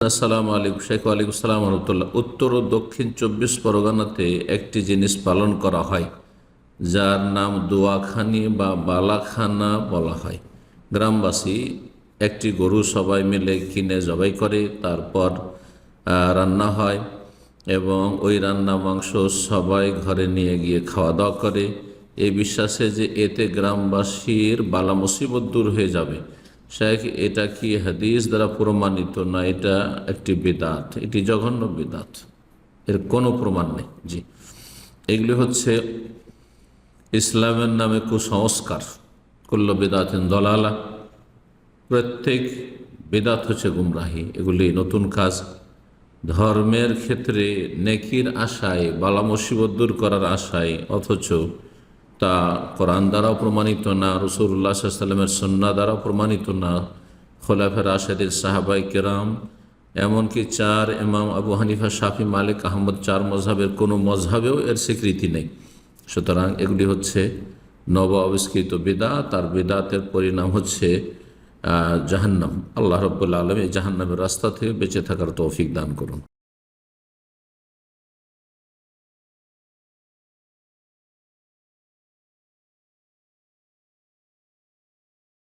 আসসালামু আলাইকুম শেখ। ওয়ালাইকুম আসসালাম রহমতুল্লাহ। উত্তর ও দক্ষিণ 24 পরগনাতে একটি জিনিস পালন করা হয় যার নাম দোয়াখানি বা বালাখানা বলা হয়। গ্রামবাসী একটি গরু সবাই মিলে কিনে জবাই করে, তারপর রান্না হয় এবং ওই রান্না মাংস সবাই ঘরে নিয়ে গিয়ে খাওয়া দাওয়া করে এই বিশ্বাসে যে এতে গ্রামবাসীর বালা মুসিবত দূর হয়ে যাবে। শেখ, এটা কি হাদিস দ্বারা প্রমাণিত না এটা একটি বিদআত? এটি জঘন্য বিদআত, এর কোনো প্রমাণ নেই। জি, এগুলি হচ্ছে ইসলামের নামে কুসংস্কার। কুল্লু বিদআতিন দলালা, প্রত্যেক বিদআত হচ্ছে গুমরাহি। এগুলি নতুন কাজ। ধর্মের ক্ষেত্রে নেকির আশায়, বালা মুসিবত দূর করার আশায়, অথচ তা কোরআন দ্বারাও প্রমাণিত না, রাসূলুল্লাহ সাল্লাল্লাহু আলাইহি ওয়াসাল্লামের সুন্নাহ দ্বারাও প্রমাণিত না, খোলাফায়ে রাশেদিন সাহাবায়ে কেরাম, এমনকি চার ইমাম আবু হানিফা, শাফি, মালিক, আহমদ, চার মযহাবের কোনো মযহাবেও এর স্বীকৃতি নেই। সুতরাং এগুলি হচ্ছে নব আবিষ্কৃত বিদআত, আর বিদআতের পরিণাম হচ্ছে জাহান্নাম। আল্লাহ রাব্বুল আলামিন এই জাহান্নামের রাস্তা থেকে বেঁচে থাকার তৌফিক দান করুন।